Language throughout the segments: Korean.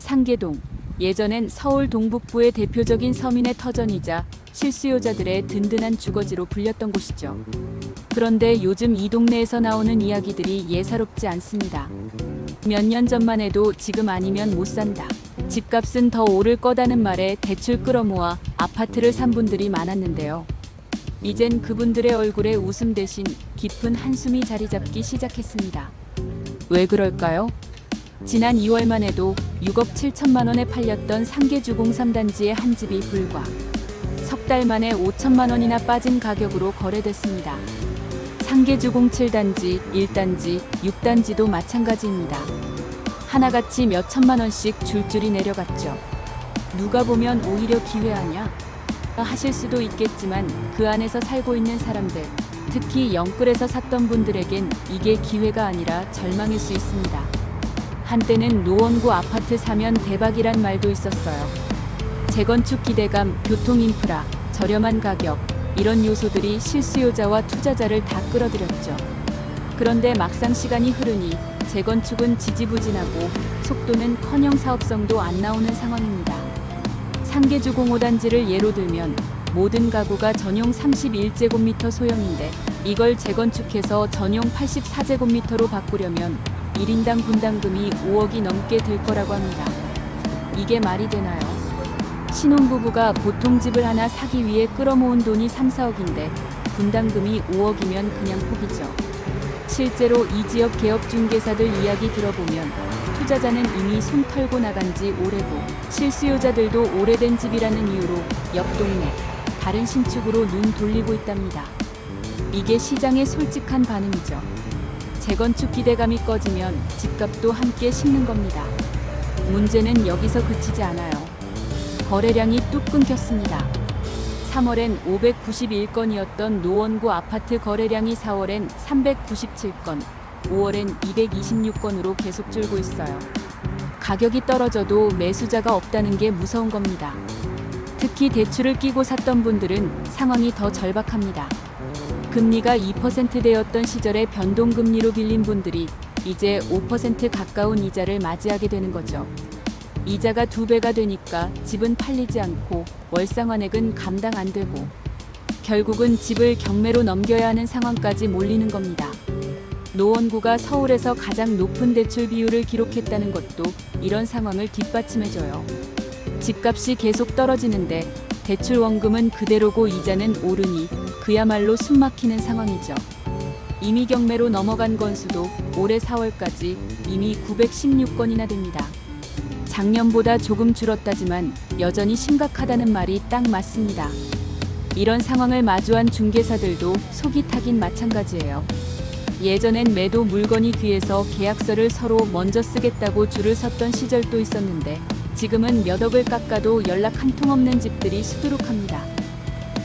상계동, 예전엔 서울 동북부의 대표적인 서민의 터전이자 실수요자들의 든든한 주거지로 불렸던 곳이죠. 그런데 요즘 이 동네에서 나오는 이야기들이 예사롭지 않습니다. 몇 년 전만 해도 지금 아니면 못 산다, 집값은 더 오를 거다는 말에 대출 끌어모아 아파트를 산 분들이 많았는데요. 이젠 그분들의 얼굴에 웃음 대신 깊은 한숨이 자리 잡기 시작했습니다. 왜 그럴까요? 지난 2월만 해도 6억 7천만 원에 팔렸던 상계주공 3단지의 한 집이 불과 석 달 만에 5천만 원이나 빠진 가격으로 거래됐습니다. 상계주공 7단지, 1단지, 6단지도 마찬가지입니다. 하나같이 몇 천만 원씩 줄줄이 내려갔죠. 누가 보면 오히려 기회 아냐? 하실 수도 있겠지만 그 안에서 살고 있는 사람들, 특히 영끌에서 샀던 분들에겐 이게 기회가 아니라 절망일 수 있습니다. 한때는 노원구 아파트 사면 대박이란 말도 있었어요. 재건축 기대감, 교통 인프라, 저렴한 가격, 이런 요소들이 실수요자와 투자자를 다 끌어들였죠. 그런데 막상 시간이 흐르니 재건축은 지지부진하고 속도는커녕 사업성도 안 나오는 상황입니다. 상계주공 5단지를 예로 들면 모든 가구가 전용 31제곱미터 소형인데 이걸 재건축해서 전용 84제곱미터로 바꾸려면 1인당 분담금이 5억이 넘게 들 거라고 합니다. 이게 말이 되나요? 신혼부부가 보통 집을 하나 사기 위해 끌어모은 돈이 3, 4억인데 분담금이 5억이면 그냥 포기죠. 실제로 이 지역 개업 중개사들 이야기 들어보면 투자자는 이미 손 털고 나간 지 오래고 실수요자들도 오래된 집이라는 이유로 옆 동네, 다른 신축으로 눈 돌리고 있답니다. 이게 시장의 솔직한 반응이죠. 재건축 기대감이 꺼지면 집값도 함께 식는 겁니다. 문제는 여기서 그치지 않아요. 거래량이 뚝 끊겼습니다. 3월엔 591건이었던 노원구 아파트 거래량이 4월엔 397건, 5월엔 226건으로 계속 줄고 있어요. 가격이 떨어져도 매수자가 없다는 게 무서운 겁니다. 특히 대출을 끼고 샀던 분들은 상황이 더 절박합니다. 금리가 2%대였던 시절에 변동금리로 빌린 분들이 이제 5% 가까운 이자를 맞이하게 되는 거죠. 이자가 2배가 되니까 집은 팔리지 않고 월상환액은 감당 안 되고 결국은 집을 경매로 넘겨야 하는 상황까지 몰리는 겁니다. 노원구가 서울에서 가장 높은 대출 비율을 기록했다는 것도 이런 상황을 뒷받침해줘요. 집값이 계속 떨어지는데 대출 원금은 그대로고 이자는 오르니 그야말로 숨막히는 상황이죠. 이미 경매로 넘어간 건수도 올해 4월까지 이미 916건이나 됩니다. 작년보다 조금 줄었다지만 여전히 심각하다는 말이 딱 맞습니다. 이런 상황을 마주한 중개사들도 속이 타긴 마찬가지예요. 예전엔 매도 물건이 귀해서 계약서를 서로 먼저 쓰겠다고 줄을 섰던 시절도 있었는데 지금은 몇 억을 깎아도 연락 한 통 없는 집들이 수두룩합니다.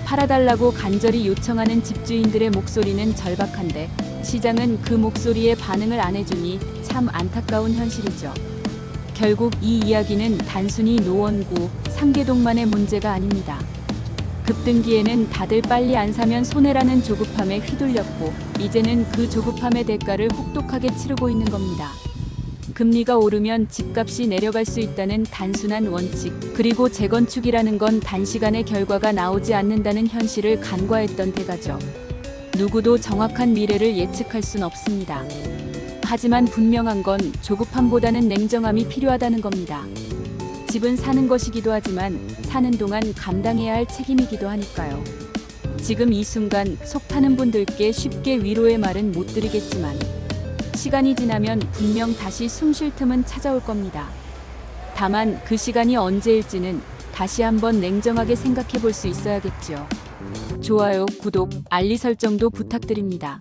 팔아달라고 간절히 요청하는 집주인들의 목소리는 절박한데 시장은 그 목소리에 반응을 안 해주니 참 안타까운 현실이죠. 결국 이 이야기는 단순히 노원구, 상계동만의 문제가 아닙니다. 급등기에는 다들 빨리 안 사면 손해라는 조급함에 휘둘렸고 이제는 그 조급함의 대가를 혹독하게 치르고 있는 겁니다. 금리가 오르면 집값이 내려갈 수 있다는 단순한 원칙, 그리고 재건축이라는 건 단시간에 결과가 나오지 않는다는 현실을 간과했던 대가죠. 누구도 정확한 미래를 예측할 순 없습니다. 하지만 분명한 건 조급함보다는 냉정함이 필요하다는 겁니다. 집은 사는 것이기도 하지만 사는 동안 감당해야 할 책임이기도 하니까요. 지금 이 순간 속 타는 분들께 쉽게 위로의 말은 못 드리겠지만 시간이 지나면 분명 다시 숨 쉴 틈은 찾아올 겁니다. 다만 그 시간이 언제일지는 다시 한번 냉정하게 생각해 볼 수 있어야겠죠. 좋아요, 구독, 알림 설정도 부탁드립니다.